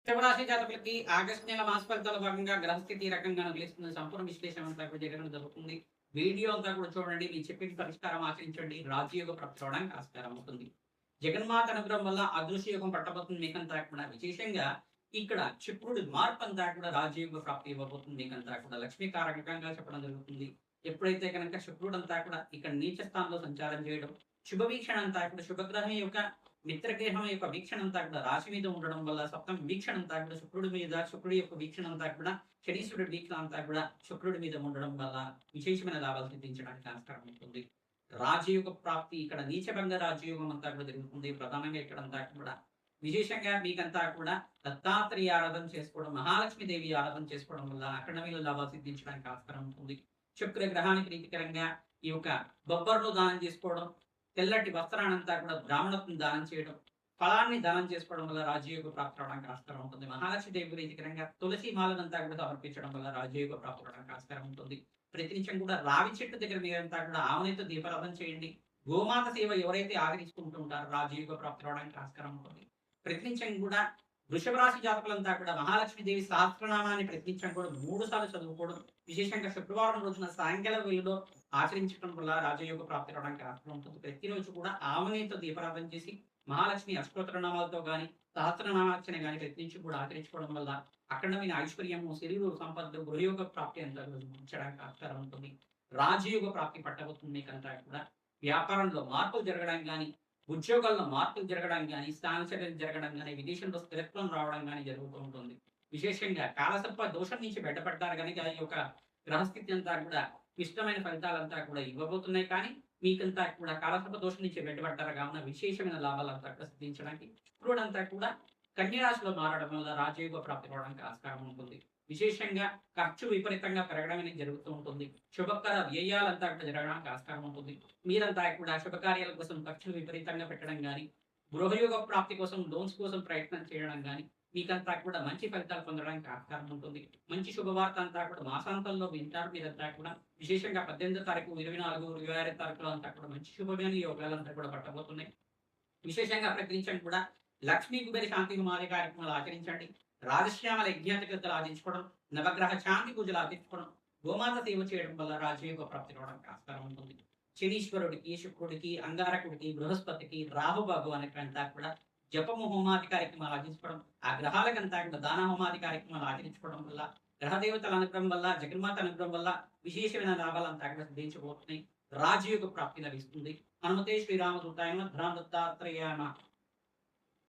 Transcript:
వృషభరాశి జాతకులకి ఆగస్టు నెల మాస ఫలితాల భాగంగా గ్రహస్థితి ఈ రకంగా నిలుస్తుంది. సంపూర్ణ విశ్లేషణ అంతా కూడా జరగడం జరుగుతుంది. వీడియో అంతా కూడా చూడండి. మీ చెప్పిన పరిష్కారం ఆచరించండి. రాజయోగ ప్రాప్తి అవడానికి ఆస్కారం అవుతుంది. జగన్మాత అనుగ్రహం వల్ల అదృశ్య యోగం పట్టబోతుంది మీకంతా కూడా. విశేషంగా ఇక్కడ శుక్రుడి మార్పు అంతా కూడా రాజయోగ ప్రాప్తి ఇవ్వబోతుంది మీకంతా కూడా. లక్ష్మీ కారకంగా చెప్పడం జరుగుతుంది. ఎప్పుడైతే కనుక శుక్రుడు అంతా కూడా ఇక్కడ నీచ స్థానంలో సంచారం చేయడం, శుభ వీక్షణ అంతా కూడా శుభగ్రహం యొక్క మిత్రగ్రహం యొక్క వీక్షణ అంతా కూడా రాశి మీద ఉండడం వల్ల, సప్తమ వీక్షణ అంతా కూడా శుక్రుడి మీద, శుక్రుడి యొక్క వీక్షణ అంతా కూడా శనీశ్వరుడి వీక్షణ అంతా కూడా శుక్రుడి మీద ఉండడం వల్ల విశేషమైన లాభాలు సిద్ధించడానికి ఆస్కారం ఉంటుంది. రాజయోగ ప్రాప్తి ఇక్కడ నీచభంగ రాజయోగం అంతా కూడా జరుగుతుంది. ప్రధానంగా ఇక్కడ అంతా కూడా విశేషంగా మీకంతా కూడా దత్తాత్రేయ ఆరాధన చేసుకోవడం, మహాలక్ష్మి దేవి ఆరాధన చేసుకోవడం వల్ల అఖండమైన లాభాలు సిద్ధించడానికి ఆస్కారం ఉంటుంది. శుక్ర గ్రహానికి ప్రీతికరంగా ఈ యొక్క బొబ్బర్లు దానం చేసుకోవడం, తెల్లటి వస్త్రాన్నంతా కూడా బ్రాహ్మణత్వం దానం చేయడం, ఫలాన్ని దానం చేసుకోవడం వల్ల రాజయోగ ప్రాప్తి అవడానికి ఆస్కారం ఉంటుంది. మహాలక్ష్మి దేవి ప్రీతికరంగా తులసి మాలనంతా కూడా సమర్పించడం వల్ల రాజయోగ ప్రాప్తి అవడానికి ఆస్కారం ఉంటుంది. ప్రతినిత్యం కూడా రావి చెట్టు దగ్గర మీరంతా కూడా ఆవునితో దీపారాధన చేయండి. గోమాత సేవ ఎవరైతే ఆదరించుకుంటూ ఉంటారో రాజయోగ ప్రాప్తి అవడానికి ఆస్కారం ఉంటుంది. ప్రతినిత్యం కూడా వృషభ రాశి జాతకులంతా కూడా మహాలక్ష్మి దేవి సహస్రనామాన్ని ప్రతినిత్యం కూడా 3 సార్లు చదువుకోవడం, విశేషంగా శుక్రవారం రోజున సాయంకాల వేళలో ఆచరించడం వల్ల రాజయోగ ప్రాప్తి అవడానికి ఆస్కారం ఉంటుంది. ప్రతిరోజు కూడా ఆవునితో దీపారాధన చేసి మహాలక్ష్మి అష్టోత్తరనామాలతో కానీ సహస్రనామార్చన కానీ ప్రతినిత్యం కూడా ఆచరించుకోవడం వల్ల అఖండమైన ఐశ్వర్యము, శరీర సంపద, గృహయోగ ప్రాప్తి అంతా ఉంచడానికి ఆస్కారం ఉంటుంది. రాజయోగ ప్రాప్తి పట్టబోతుంది మీకంతా కూడా. వ్యాపారంలో మార్పులు జరగడం కానీ, ఉద్యోగాల్లో మార్పులు జరగడం కానీ, స్థానచర్యలు జరగడం కానీ, విదేశంలో స్థిరత్వం రావడం కానీ జరుగుతూ ఉంటుంది. విశేషంగా కాలసర్ప దోషం నుంచి బయటపడ్డారు కనుక ఈ యొక్క గ్రహస్థితి అంతా కూడా ఇష్టమైన ఫలితాలంతా కూడా ఇవ్వబోతున్నాయి. కానీ మీకంతా కూడా కాలసర్ప దోషం నుంచి బయటపడ్డారు కావున విశేషమైన లాభాలంతా కూడా సిద్ధించడానికి శుక్రుడంతా కూడా కన్య రాశిలో మారడం వల్ల రాజయోగ ప్రాప్తి అవడానికి ఆస్కారం ఉంటుంది. విశేషంగా ఖర్చు విపరీతంగా పెరగడం అనేది జరుగుతూ ఉంటుంది. శుభకర వ్యయాలంతా కూడా జరగడానికి ఆస్కారం ఉంటుంది. మీరంతా కూడా శుభకార్యాల కోసం ఖర్చులు విపరీతంగా పెట్టడం కానీ, గృహయోగ ప్రాప్తి కోసం లోన్స్ కోసం ప్రయత్నం చేయడం కానీ మీకంతా కూడా మంచి ఫలితాలు పొందడానికి ఆస్కారం ఉంటుంది. మంచి శుభవార్త అంతా కూడా మాసాంతంలో వింటారు మీరంతా కూడా. విశేషంగా 18వ తారీఖు, 24, 26 తారీఖులో అంతా కూడా మంచి శుభమైన యోగాలంతా కూడా పట్టబోతున్నాయి. విశేషంగా ప్రకటించండి కూడా లక్ష్మీ కుబేర శాంతి హోమాది కార్యక్రమాలు ఆచరించండి. రాజశ్యామల యజ్ఞాతికతలు ఆచరించుకోవడం, నవగ్రహ శాంతి పూజలు ఆచరించుకోవడం, గోమాత సేవ చేయడం వల్ల రాజయోగ ప్రాప్తి రావడానికి ఆస్కారం ఉంటుంది. శనీశ్వరుడికి, శుక్రుడికి, అంగారకుడికి, బృహస్పతికి, రాహుబాబు అనేకంతా కూడా జపము హోమాది కార్యక్రమాలు ఆచరించుకోవడం, ఆ గ్రహాలకంతా కూడా దాన హోమాది కార్యక్రమాలు ఆచరించుకోవడం వల్ల, గ్రహదేవతల అనుగ్రహం వల్ల, జగన్మాత అనుగ్రహం వల్ల విశేషమైన లాభాలంతా కూడా సిద్ధించబోతున్నాయి. రాజయోగ ప్రాప్తి లభిస్తుంది. హనుమతే శ్రీరామదూతాయ నమః. దత్తాత్రేయాయ నమః.